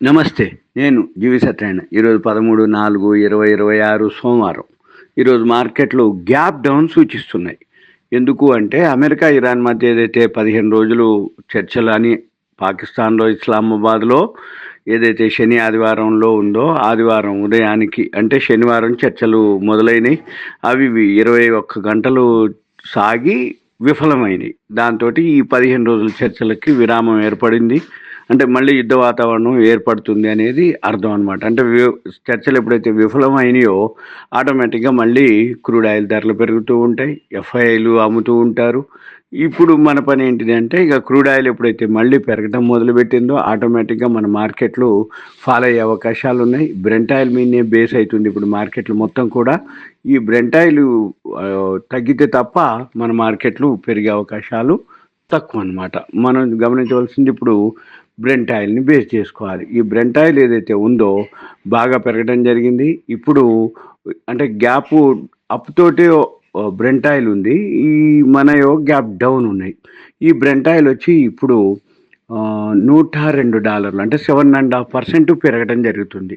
నమస్తే. నేను జీవి సత్యనారాయణ. ఈరోజు 13/4/2026 సోమవారం. ఈరోజు మార్కెట్‌లు గ్యాప్ డౌన్ సూచిస్తున్నాయి. ఎందుకు అంటే అమెరికా, ఇరాన్ మధ్య ఏదైతే 15 రోజులు చర్చలని పాకిస్తాన్‌లో ఇస్లామాబాద్‌లో ఏదైతే శని, ఆదివారంలో ఉందో ఆదివారం ఉదయానికి అంటే శనివారం చర్చలు మొదలైనయి. అవి 21 గంటలు సాగి విఫలమైనయి. దాంతోటి ఈ 15 రోజుల చర్చలకి విరామం ఏర్పడింది. అంటే మళ్ళీ యుద్ధ వాతావరణం ఏర్పడుతుంది అనేది అర్థం అనమాట. అంటే చర్చలు ఎప్పుడైతే విఫలమైనయో ఆటోమేటిక్‌గా మళ్ళీ క్రూడ్ ఆయిల్ ధరలు పెరుగుతూ ఉంటాయి. ఎఫ్ఐఐలు అమ్ముతూ ఉంటారు. ఇప్పుడు మన పని ఏంటిది అంటే ఇక క్రూడ్ ఆయిల్ ఎప్పుడైతే మళ్ళీ పెరగడం మొదలుపెట్టిందో ఆటోమేటిక్‌గా మన మార్కెట్లు ఫాల్ అయ్యే అవకాశాలున్నాయి. బ్రెంట్ ఆయిల్ మీదనే బేస్ అయితుంది ఇప్పుడు మార్కెట్లు మొత్తం కూడా. ఈ బ్రెంట్ ఆయిలు తగ్గితే తప్ప మన మార్కెట్లు పెరిగే అవకాశాలు తక్కువనమాట. మనం గమనించవలసింది ఇప్పుడు బ్రెంట్ ఆయిల్‌ని బేస్ చేసుకోవాలి. ఈ బ్రెంట్ ఆయిల్ ఏదైతే ఉందో బాగా పెరగడం జరిగింది. ఇప్పుడు అంటే గ్యాపు అప్ తోటే బ్రెంట్ ఆయిల్ ఉంది. ఈ మనయో గ్యాప్ డౌన్ ఉన్నాయి. ఈ బ్రెంట్ ఆయిల్ వచ్చి ఇప్పుడు $102 అంటే 7.5% పెరగడం జరుగుతుంది.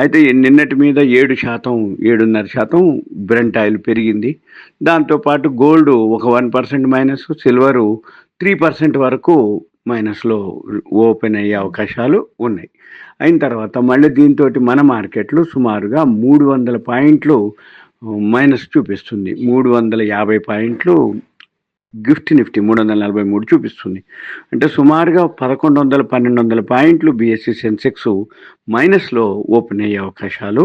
అయితే నిన్నటి మీద 7%, 7.5% బ్రెంట్ ఆయిల్ పెరిగింది. దాంతో పాటు గోల్డ్ ఒక 1% మైనస్, సిల్వరు 3% వరకు మైనస్‌లో ఓపెన్ అయ్యే అవకాశాలు ఉన్నాయి. అయిన తర్వాత మళ్ళీ దీంతోటి మన మార్కెట్లు సుమారుగా 300 పాయింట్లు మైనస్ చూపిస్తుంది. 350 పాయింట్లు నిఫ్టీ 343 చూపిస్తుంది. అంటే సుమారుగా 1100, 1200 పాయింట్లు బీఎస్సీ సెన్సెక్స్ మైనస్‌లో ఓపెన్ అయ్యే అవకాశాలు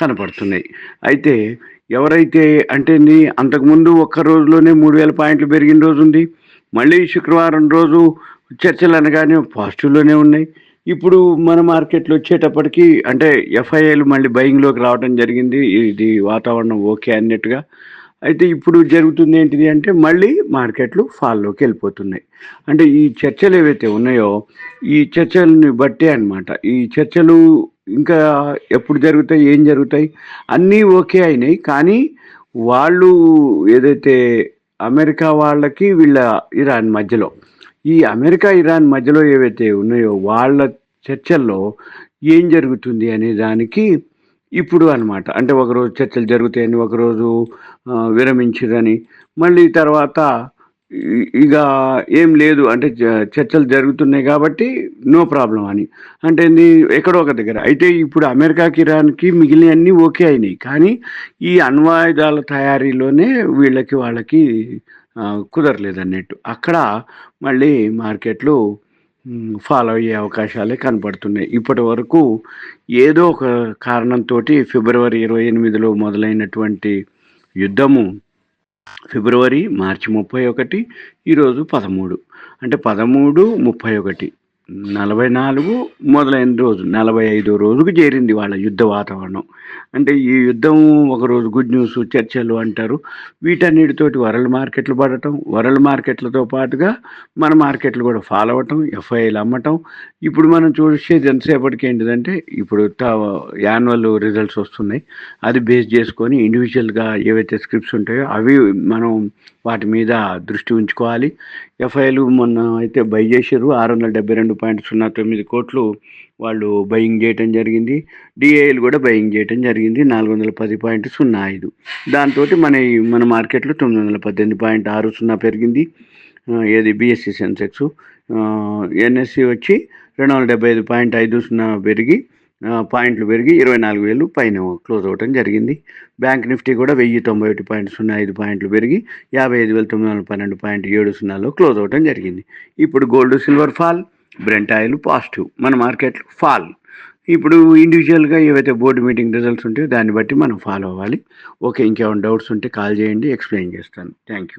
కనపడుతున్నాయి. అయితే ఎవరైతే అంటే అంతకుముందు ఒక్క రోజులోనే 3000 పాయింట్లు పెరిగిన రోజుంది. మళ్ళీ శుక్రవారం రోజు చర్చలు అనగానే పాజిటివ్‌లోనే ఉన్నాయి. ఇప్పుడు మన మార్కెట్‌లో వచ్చేటప్పటికి అంటే ఎఫ్ఐఐలు మళ్ళీ బయింగ్‌లోకి రావడం జరిగింది. ఇది వాతావరణం ఓకే అన్నట్టుగా. అయితే ఇప్పుడు జరుగుతుంది ఏంటిది అంటే మళ్ళీ మార్కెట్లు ఫాల్‌లోకి వెళ్ళిపోతున్నాయి. అంటే ఈ చర్చలు ఏవైతే ఉన్నాయో ఈ చర్చల్ని బట్టే అన్నమాట. ఈ చర్చలు ఇంకా ఎప్పుడు జరుగుతాయి? ఏం జరుగుతాయి? అన్నీ ఓకే అయినాయి. కానీ వాళ్ళు ఏదైతే అమెరికా వాళ్ళకి వీళ్ళ ఇరాన్ మధ్యలో ఈ అమెరికా, ఇరాన్ మధ్యలో ఏవైతే ఉన్నాయో వాళ్ళ చర్చల్లో ఏం జరుగుతుంది అనే దానికి ఇప్పుడు అనమాట. అంటే ఒకరోజు చర్చలు జరుగుతాయని, ఒకరోజు విరమించిరని, మళ్ళీ తర్వాత ఇగ ఏం లేదు అంటే చర్చలు జరుగుతున్నాయి కాబట్టి నో ప్రాబ్లమ్ అని. అంటే ఎక్కడో ఒక దగ్గర. అయితే ఇప్పుడు అమెరికాకి, ఇరాన్‌కి మిగిలినయన్నీ ఓకే అయినాయి. కానీ ఈ అణ్వాయుధాల తయారీలోనే వాళ్ళకి కుదరలేదన్నట్టు. అక్కడ మళ్ళీ మార్కెట్లు ఫాలో అయ్యే అవకాశాలే కనపడుతున్నాయి. ఇప్పటివరకు ఏదో ఒక కారణంతోటి ఫిబ్రవరి 28లో మొదలైనటువంటి యుద్ధము ఫిబ్రవరి, మార్చి 31, ఈరోజు 13. అంటే 13, 31, 44 మొదలైన రోజు 45వ రోజుకు చేరింది వాళ్ళ యుద్ధ వాతావరణం. అంటే ఈ యుద్ధం ఒకరోజు గుడ్ న్యూస్ చర్చలు అంటారు. వీటన్నిటితోటి వరల్డ్ మార్కెట్లు పడటం, వరల్డ్ మార్కెట్లతో పాటుగా మన మార్కెట్లు కూడా ఫాలో అవ్వటం, ఎఫ్ఐఐలు అమ్మటం. ఇప్పుడు మనం చూసేది ఎంతసేపటికి ఏంటిదంటే ఇప్పుడు యాన్యువల్ రిజల్ట్స్ వస్తున్నాయి. అది బేస్ చేసుకొని ఇండివిజువల్‌గా ఏవైతే స్క్రిప్ట్స్ ఉంటాయో అవి మనం వాటి మీద దృష్టి ఉంచుకోవాలి. ఎఫ్ఐలు మొన్న అయితే బై చేసిర్రు 672.09 కోట్లు వాళ్ళు బయింగ్ చేయటం జరిగింది. డిఐలు కూడా బయింగ్ చేయటం జరిగింది 410.05. దాంతోటి మన మార్కెట్లో 918.60 పెరిగింది. ఏది బీఎస్సీ సెన్సెక్స్. ఎన్ఎస్సి వచ్చి 275.50 పెరిగి పాయింట్లు పెరిగి 24,000 పైన క్లోజ్ అవ్వటం జరిగింది. బ్యాంక్ నిఫ్టీ కూడా 1091.05 పాయింట్లు పెరిగి 55,912.70లో క్లోజ్ అవ్వటం జరిగింది. ఇప్పుడు gold, silver fall, Brent oil positive, మన మార్కెట్లు ఫాల్. ఇప్పుడు ఇండివిజువల్‌గా ఏవైతే బోర్డు మీటింగ్ రిజల్ట్స్ ఉంటాయో దాన్ని బట్టి మనం ఫాలో అవ్వాలి. ఓకే, ఇంకేమైనా డౌట్స్ ఉంటే కాల్ చేయండి, ఎక్స్‌ప్లెయిన్ చేస్తాను. Thank you.